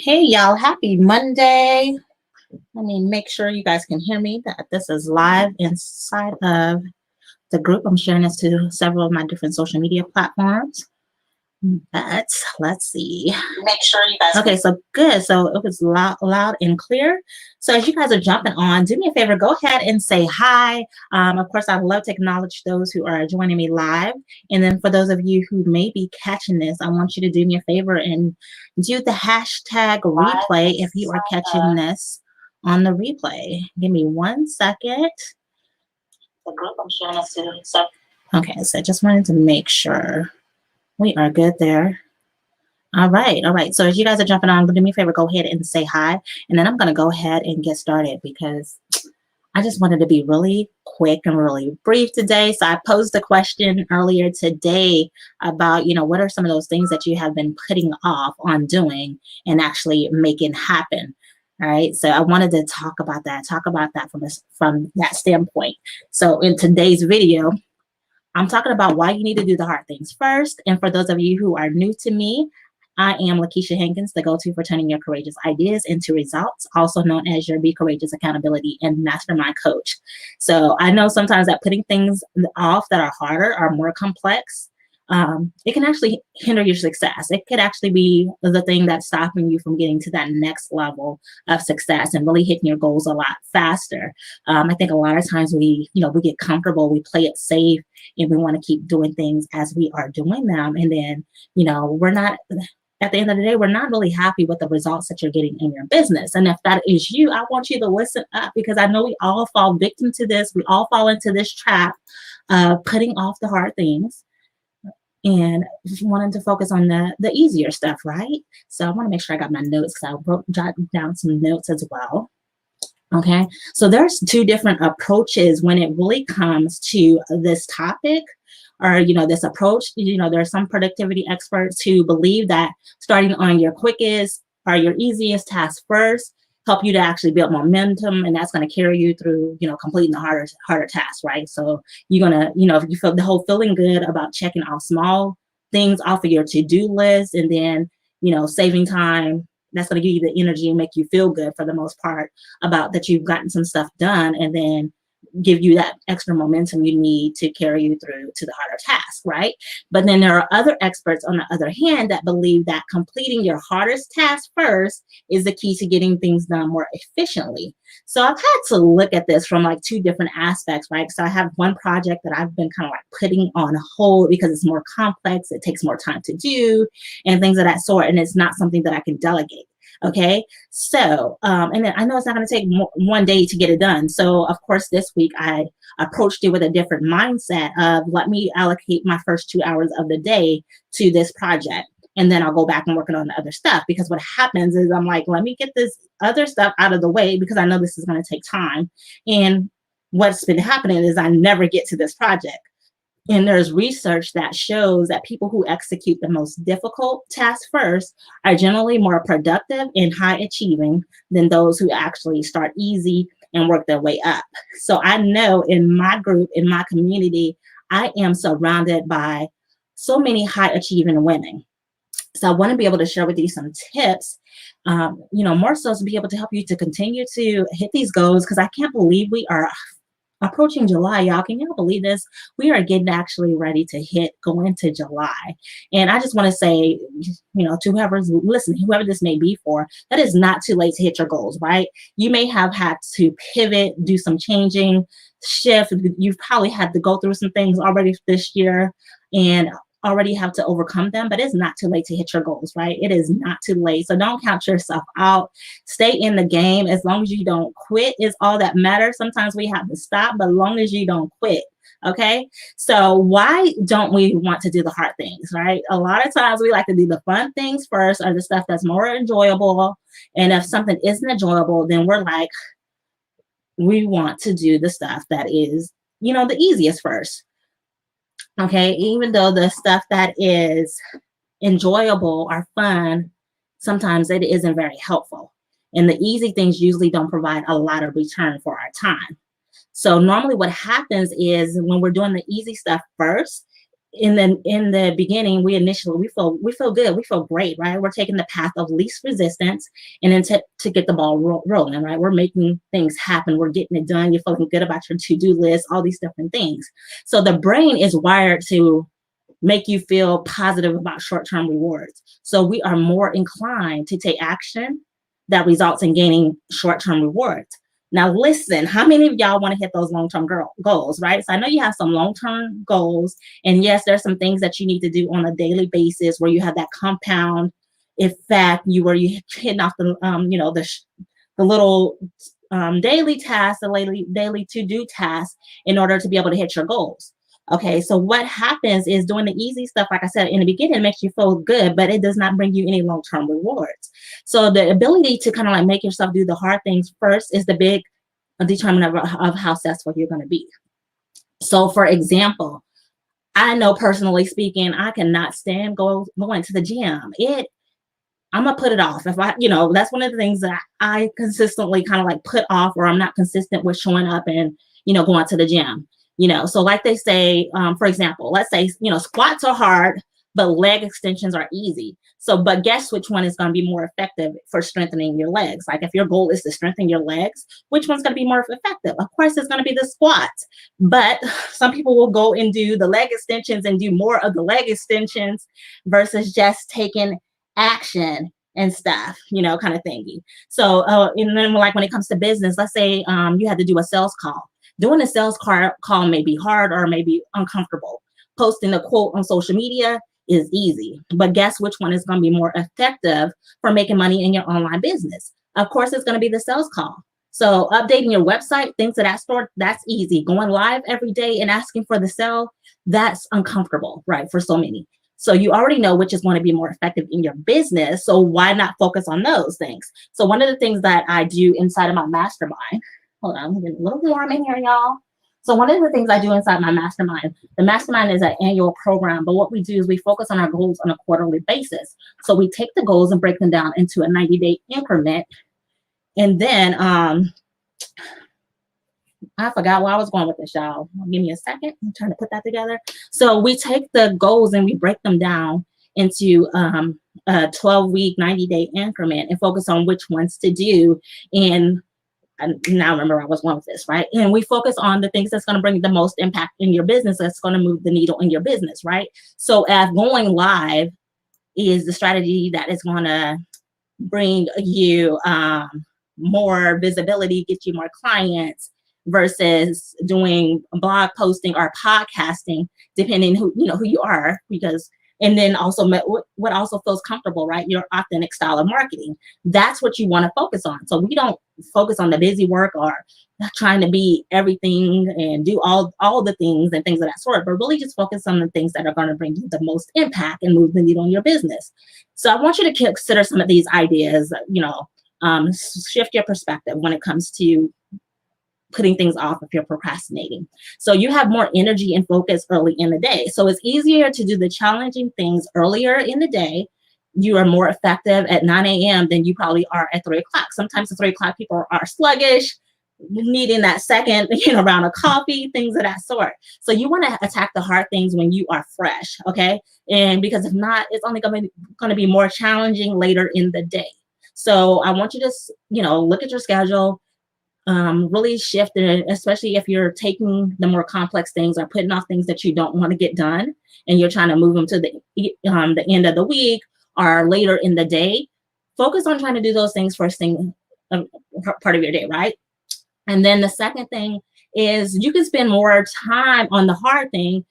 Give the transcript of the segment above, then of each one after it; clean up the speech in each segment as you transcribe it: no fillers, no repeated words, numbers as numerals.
Hey y'all, happy Monday. Let me make sure you guys can hear me that this is live inside of the group. I'm sharing this to several of my different social media platforms. But let's see. Make sure you guys. Okay, so good. So it was loud and clear. So as you guys are jumping on, do me a favor, go ahead and say hi. Of course, I'd love to acknowledge those who are joining me live. And then for those of you who may be catching this, I want you to do me a favor and do the hashtag replay if you are catching this on the replay. Give me 1 second. The group I'm sharing this to. So okay, so I just wanted to make sure. We are good there. All right. All right. So as you guys are jumping on, do me a favor, go ahead and say hi. And then I'm going to go ahead and get started because I just wanted to be really quick and really brief today. So I posed a question earlier today about, what are some of those things that you have been putting off on doing and actually making happen. All right. So I wanted to talk about that from that standpoint. So in today's video, I'm talking about why you need to do the hard things first. And for those of you who are new to me, I am Lakeisha Hankins, the go-to for turning your courageous ideas into results, also known as your Be Courageous Accountability and Mastermind Coach. So I know sometimes that putting things off that are harder are more complex. It can actually hinder your success. It could actually be the thing that's stopping you from getting to that next level of success and really hitting your goals a lot faster. I think a lot of times we get comfortable, we play it safe, and we want to keep doing things as we are doing them. And then, we're not, at the end of the day, we're not really happy with the results that you're getting in your business. And if that is you, I want you to listen up because I know we all fall victim to this. We all fall into this trap of putting off the hard things and wanting to focus on the easier stuff, right? So I want to make sure I got my notes because I jotted down some notes as well. Okay, so there's two different approaches when it really comes to this topic or, this approach. There are some productivity experts who believe that starting on your quickest or your easiest task first help you to actually build momentum, and that's going to carry you through, completing the harder tasks, right? So you're going to, if you feel the whole feeling good about checking off small things off of your to-do list and then, saving time, that's going to give you the energy and make you feel good for the most part about that you've gotten some stuff done, and then give you that extra momentum you need to carry you through to the harder task, right? But then there are other experts on the other hand that believe that completing your hardest task first is the key to getting things done more efficiently. So I've had to look at this from like two different aspects, right? So I have one project that I've been kind of like putting on hold because it's more complex, it takes more time to do and things of that sort, and it's not something that I can delegate. Okay, so and then I know it's not going to take one day to get it done. So of course this week I approached it with a different mindset of let me allocate my first 2 hours of the day to this project, and then I'll go back and working on the other stuff. Because what happens is I'm like, let me get this other stuff out of the way because I know this is going to take time. And what's been happening is I never get to this project. And there's research that shows that people who execute the most difficult tasks first are generally more productive and high achieving than those who actually start easy and work their way up. So I know in my group, in my community, I am surrounded by so many high achieving women. So I want to be able to share with you some tips, more so to be able to help you to continue to hit these goals, because I can't believe we are approaching July, y'all. Can y'all believe this? We are getting actually ready to go into July. And I just want to say, to whoever's listening, whoever this may be for, that is not too late to hit your goals, right? You may have had to pivot, do some changing, shift. You've probably had to go through some things already this year and already have to overcome them, but it's not too late to hit your goals, right? It is not too late. So don't count yourself out. Stay in the game. As long as you don't quit is all that matters. Sometimes we have to stop, but as long as you don't quit. Okay. So why don't we want to do the hard things, right? A lot of times we like to do the fun things first, or the stuff that's more enjoyable. And if something isn't enjoyable, then we're like, we want to do the stuff that is, the easiest first. Okay, even though the stuff that is enjoyable or fun, sometimes it isn't very helpful. And the easy things usually don't provide a lot of return for our time. So normally what happens is when we're doing the easy stuff first, in the beginning, we feel good, we feel great, right? We're taking the path of least resistance, and then to get the ball rolling, right? We're making things happen, we're getting it done, you're feeling good about your to-do list, all these different things. So the brain is wired to make you feel positive about short-term rewards. So we are more inclined to take action that results in gaining short-term rewards. Now, listen, how many of y'all want to hit those long-term goals, right? So I know you have some long-term goals, and yes, there's some things that you need to do on a daily basis where you have that compound effect, where you hitting off the, the little daily tasks, the daily to-do tasks in order to be able to hit your goals. Okay, so what happens is doing the easy stuff, like I said in the beginning, it makes you feel good, but it does not bring you any long-term rewards. So the ability to kind of like make yourself do the hard things first is the big determinant of how successful you're going to be. So for example, I know personally speaking, I cannot stand going to the gym. I'm gonna put it off. If I, that's one of the things that I consistently kind of like put off, or I'm not consistent with showing up and, going to the gym. So like they say, for example, let's say, squats are hard, but leg extensions are easy. So, but guess which one is going to be more effective for strengthening your legs? Like if your goal is to strengthen your legs, which one's going to be more effective? Of course, it's going to be the squats. But some people will go and do the leg extensions and do more of the leg extensions versus just taking action and stuff, kind of thingy. So, and then like when it comes to business, let's say you had to do a sales call. Doing a sales call may be hard or may be uncomfortable. Posting a quote on social media is easy, but guess which one is going to be more effective for making money in your online business? Of course, it's going to be the sales call. So updating your website, things of that sort, that's easy. Going live every day and asking for the sale, that's uncomfortable, right, for so many. So you already know which is going to be more effective in your business. So why not focus on those things? So one of the things that I do inside of my mastermind, hold on, I'm getting a little warm in here, y'all. So one of the things I do inside my mastermind, the mastermind is an annual program, but what we do is we focus on our goals on a quarterly basis. So we take the goals and break them down into a 90-day increment. And then I forgot where I was going with this, y'all. Give me a second. I'm trying to put that together. So we take the goals and we break them down into a 12-week, 90-day increment and focus on which ones to do. And now remember I was going with this, right? And we focus on the things that's going to bring the most impact in your business, that's going to move the needle in your business, right? So as going live is the strategy that is going to bring you more visibility, get you more clients, versus doing blog posting or podcasting, depending who you are, because, and then also what also feels comfortable, right? Your authentic style of marketing. That's what you want to focus on. So we don't focus on the busy work or trying to be everything and do all the things and things of that sort, but really just focus on the things that are going to bring you the most impact and move the needle in your business. So I want you to consider some of these ideas, shift your perspective when it comes to putting things off if you're procrastinating. So you have more energy and focus early in the day. So it's easier to do the challenging things earlier in the day. You are more effective at 9 a.m. than you probably are at 3 o'clock. Sometimes at 3 o'clock, people are sluggish, needing that second, round of coffee, things of that sort. So you want to attack the hard things when you are fresh, okay? And because if not, it's only going to be more challenging later in the day. So I want you to, look at your schedule, really shift it, especially if you're taking the more complex things or putting off things that you don't want to get done and you're trying to move them to the end of the week or later in the day. Focus on trying to do those things first thing, part of your day, right? And then the second thing is you can spend more time on the hard thing.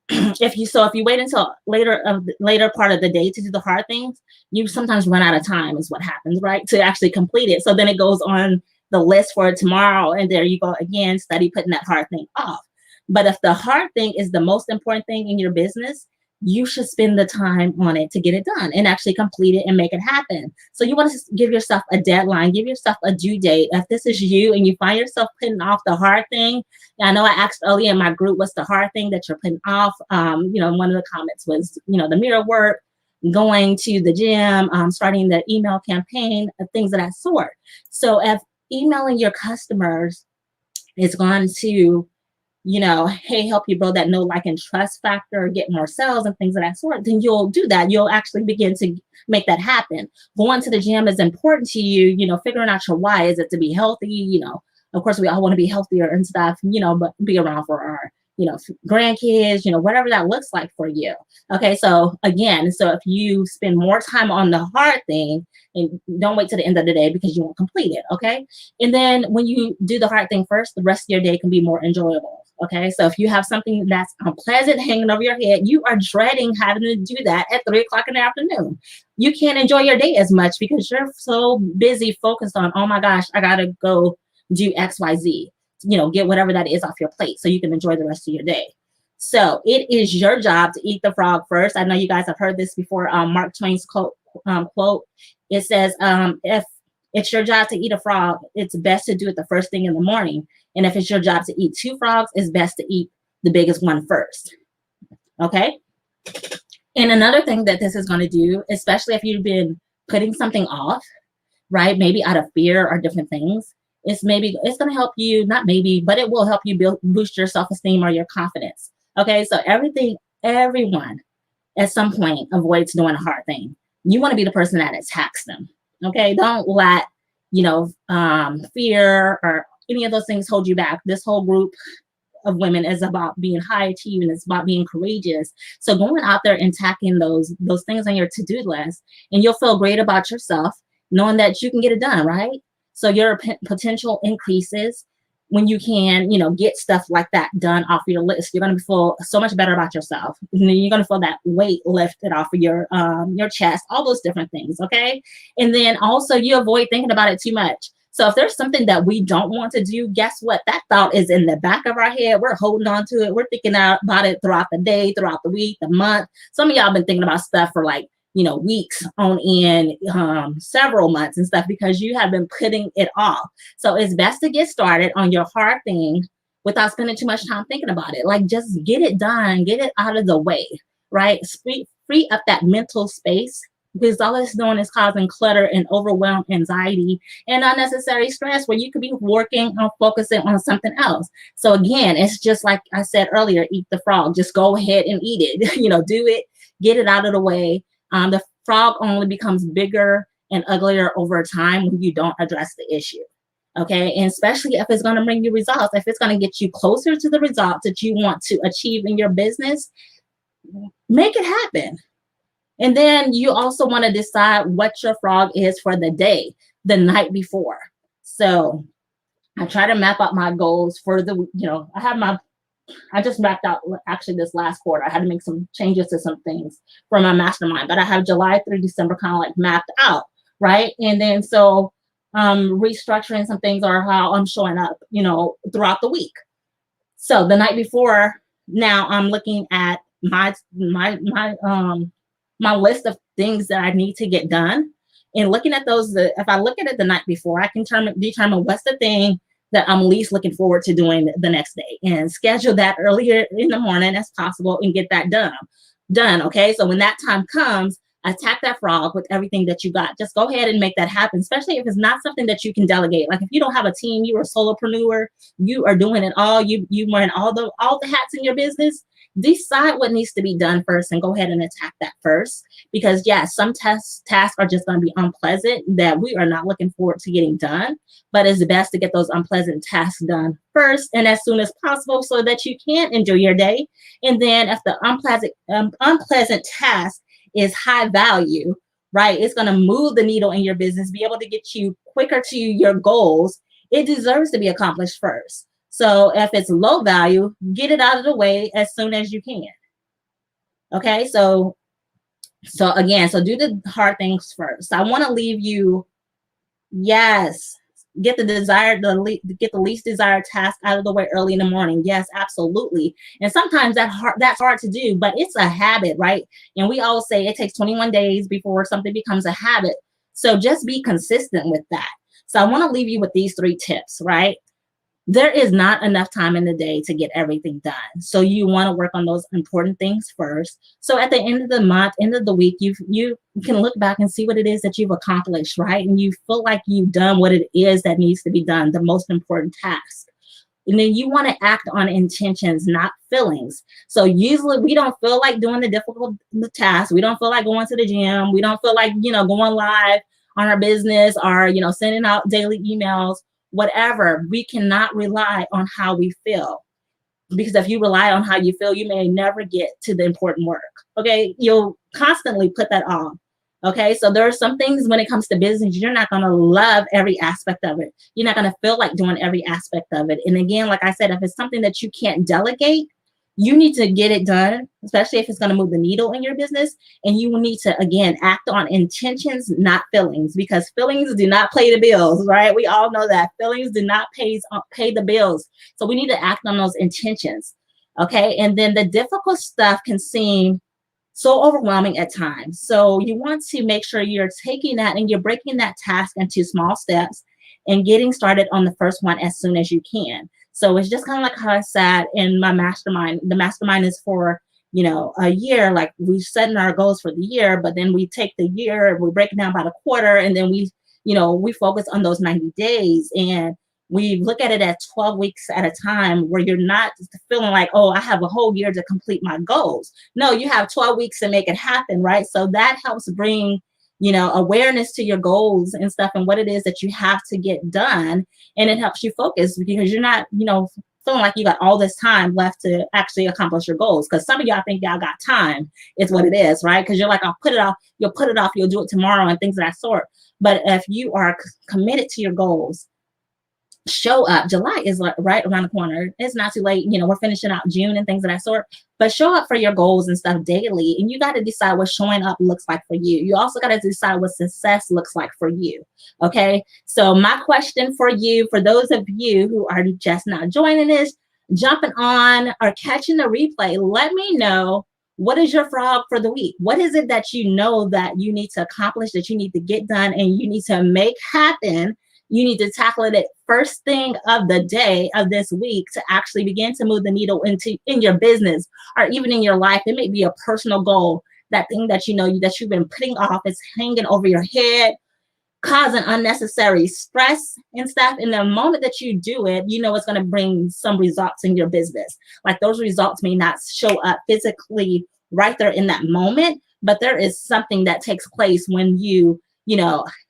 If you wait until later part of the day to do the hard things, you sometimes run out of time is what happens, right? To actually complete it. So then it goes on the list for tomorrow, and there you go again, study putting that hard thing off. But if the hard thing is the most important thing in your business, you should spend the time on it to get it done and actually complete it and make it happen. So you want to give yourself a deadline, give yourself a due date. If this is you and you find yourself putting off the hard thing, I know I asked earlier in my group, what's the hard thing that you're putting off? One of the comments was, the mirror work, going to the gym, starting the email campaign, things of that sort. So if emailing your customers is going to hey, help you build that know, like, and trust factor, get more sales and things of that sort, then you'll do that. You'll actually begin to make that happen. Going to the gym is important to you, figuring out your why. Is it to be healthy? Of course, we all want to be healthier and stuff, but be around for our, grandkids, whatever that looks like for you. Okay, so again, so if you spend more time on the hard thing, and don't wait to the end of the day because you won't complete it, okay? And then when you do the hard thing first, the rest of your day can be more enjoyable, okay? So if you have something that's unpleasant hanging over your head, you are dreading having to do that at 3 o'clock in the afternoon. You can't enjoy your day as much because you're so busy focused on, oh my gosh, I gotta go do X, Y, Z, get whatever that is off your plate so you can enjoy the rest of your day. So it is your job to eat the frog first. I know you guys have heard this before. Mark Twain's quote. It says, if it's your job to eat a frog, it's best to do it the first thing in the morning. And if it's your job to eat 2 frogs, it's best to eat the biggest one first. Okay? And another thing that this is going to do, especially if you've been putting something off, right? Maybe out of fear or different things, it's going to help you, not maybe, but it will help you boost your self-esteem or your confidence. Okay? So everyone at some point avoids doing a hard thing. You want to be the person that attacks them. Okay, don't let fear or any of those things hold you back. This whole group of women is about being high achieving. It's about being courageous. So going out there and tackling those things on your to-do list, and you'll feel great about yourself, knowing that you can get it done, right? So your potential increases when you can, get stuff like that done off your list. You're going to feel so much better about yourself. And then you're going to feel that weight lifted off of your chest, all those different things, okay? And then also you avoid thinking about it too much. So if there's something that we don't want to do, guess what? That thought is in the back of our head. We're holding on to it. We're thinking about it throughout the day, throughout the week, the month. Some of y'all have been thinking about stuff for like, weeks on end, several months and stuff, because you have been putting it off. So it's best to get started on your hard thing without spending too much time thinking about it. Like, just get it done, get it out of the way, right? Free up that mental space, because all it's doing is causing clutter and overwhelm, anxiety, and unnecessary stress where you could be working on focusing on something else. So again, it's just like I said earlier, eat the frog. Just go ahead and eat it. Do it, get it out of the way. The frog only becomes bigger and uglier over time when you don't address the issue. Okay, and especially if it's going to bring you results, if it's going to get you closer to the results that you want to achieve in your business, make it happen. And then you also want to decide what your frog is for the day, the night before. So I try to map out my goals for the, I just mapped out actually this last quarter. I had to make some changes to some things for my mastermind, but I have July through December kind of like mapped out, right? And then so restructuring some things are how I'm showing up, throughout the week. So the night before, now I'm looking at my list of things that I need to get done, and looking at those. If I look at it the night before, I can determine what's the thing that I'm least looking forward to doing the next day, and schedule that earlier in the morning as possible and get that done. Okay. So when that time comes, attack that frog with everything that you got. Just go ahead and make that happen, especially if it's not something that you can delegate. Like if you don't have a team, you're a solopreneur, you are doing it all, you wearing all the hats in your business. Decide what needs to be done first and go ahead and attack that first. Because some tasks are just going to be unpleasant that we are not looking forward to getting done. But it's best to get those unpleasant tasks done first and as soon as possible so that you can enjoy your day. And then if the unpleasant task is high value, right, it's going to move the needle in your business, be able to get you quicker to your goals, it deserves to be accomplished first. So if it's low value, get it out of the way as soon as you can. Okay, so again, so do the hard things first. I want to leave you, yes, get the least desired task out of the way early in the morning. Yes, absolutely. And sometimes that's hard to do, but it's a habit, right? And we all say it takes 21 days before something becomes a habit. So just be consistent with that. So I want to leave you with these 3 tips, right? There is not enough time in the day to get everything done. So you want to work on those important things first. So at the end of the month, end of the week, you can look back and see what it is that you've accomplished, right? And you feel like you've done what it is that needs to be done, the most important task. And then you want to act on intentions, not feelings. So usually we don't feel like doing the difficult tasks. We don't feel like going to the gym. We don't feel like, going live on our business or, sending out daily emails, whatever. We cannot rely on how we feel, because if you rely on how you feel, you may never get to the important work. Okay. You'll constantly put that on. Okay. So there are some things when it comes to business, you're not going to love every aspect of it. You're not going to feel like doing every aspect of it. And again, like I said, if it's something that you can't delegate, you need to get it done, especially if it's going to move the needle in your business. And you will need to, again, act on intentions, not feelings, because feelings do not pay the bills, right? We all know that feelings do not pay the bills. So we need to act on those intentions. Okay. And then the difficult stuff can seem so overwhelming at times. So you want to make sure you're taking that and you're breaking that task into small steps and getting started on the first one as soon as you can. So it's just kind of like how I said in my mastermind. The mastermind is for, a year. Like we setting our goals for the year, but then we take the year, we break it down by the quarter, and then we focus on those 90 days. And we look at it at 12 weeks at a time, where you're not feeling like, oh, I have a whole year to complete my goals. No, you have 12 weeks to make it happen, right? So that helps bring, awareness to your goals and stuff and what it is that you have to get done. And it helps you focus, because you're not, feeling like you got all this time left to actually accomplish your goals. Because some of y'all think y'all got time, is what it is, right? Because you're like, I'll put it off, you'll do it tomorrow, and things of that sort. But if you are committed to your goals, show up. July is like right around the corner. It's not too late. We're finishing out June and things of that sort, but show up for your goals and stuff daily. And you got to decide what showing up looks like for you. You also got to decide what success looks like for you. Okay. So my question for you, for those of you who are just now joining this, jumping on or catching the replay, let me know, what is your frog for the week? What is it that you know that you need to accomplish, that you need to get done, and you need to make happen? You need to tackle it first thing of the day of this week to actually begin to move the needle in your business, or even in your life. It may be a personal goal, that thing that that you've been putting off, is hanging over your head, causing unnecessary stress and stuff. And the moment that you do it, it's going to bring some results in your business. Like those results may not show up physically right there in that moment, but there is something that takes place when you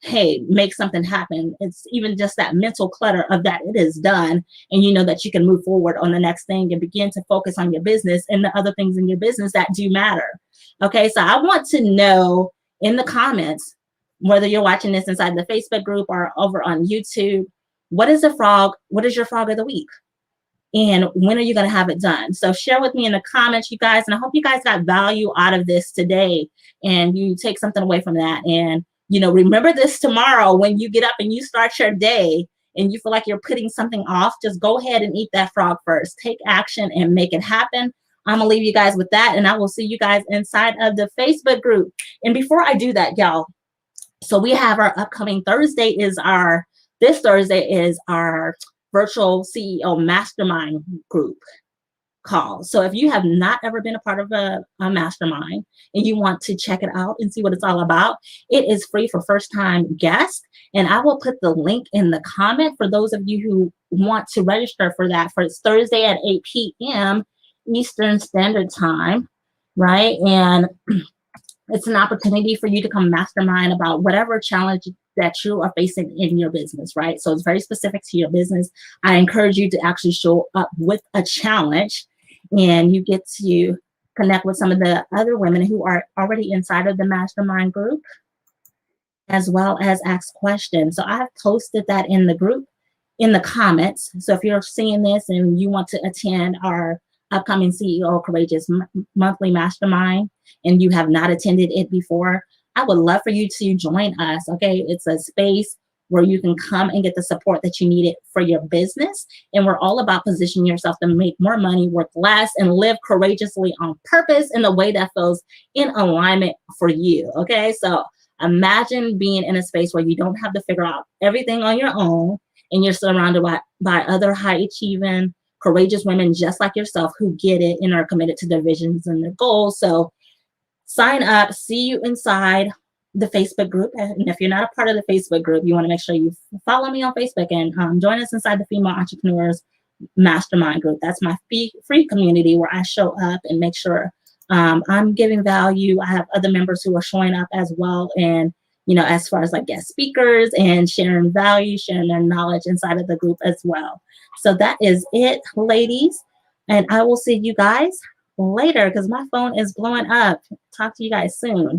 hey, make something happen. It's even just that mental clutter of that it is done, and that you can move forward on the next thing and begin to focus on your business and the other things in your business that do matter. Okay, so I want to know in the comments, whether you're watching this inside the Facebook group or over on YouTube, what is your frog of the week? And when are you going to have it done? So share with me in the comments, you guys. And I hope you guys got value out of this today, and you take something away from that. And remember this tomorrow when you get up and you start your day and you feel like you're putting something off. Just go ahead and eat that frog first. Take action and make it happen. I'm gonna leave you guys with that, and I will see you guys inside of the Facebook group. And before I do that, y'all, so we have our upcoming this Thursday is our virtual CEO mastermind group call. So if you have not ever been a part of a mastermind and you want to check it out and see what it's all about, it is free for first-time guests. And I will put the link in the comment for those of you who want to register for that. It's Thursday at 8 p.m. Eastern Standard Time, right? And it's an opportunity for you to come mastermind about whatever challenge that you are facing in your business, right? So it's very specific to your business. I encourage you to actually show up with a challenge, and you get to connect with some of the other women who are already inside of the mastermind group, as well as ask questions. So I've posted that in the group, in the comments. So if you're seeing this and you want to attend our upcoming CEO Courageous Monthly Mastermind, and you have not attended it before, I would love for you to join us. Okay, it's a space where you can come and get the support that you needed for your business. And we're all about positioning yourself to make more money, work less, and live courageously on purpose in the way that feels in alignment for you. Okay, so imagine being in a space where you don't have to figure out everything on your own, and you're surrounded by other high-achieving, courageous women just like yourself who get it and are committed to their visions and their goals. So sign up, see you inside the Facebook group. And if you're not a part of the Facebook group, you want to make sure you follow me on Facebook and join us inside the Female Entrepreneurs mastermind group. That's my free community where I show up and make sure I'm giving value. I have other members who are showing up as well, and as far as like guest speakers and sharing value, sharing their knowledge inside of the group as well. So that is it, ladies. And I will see you guys later because my phone is blowing up. Talk to you guys soon.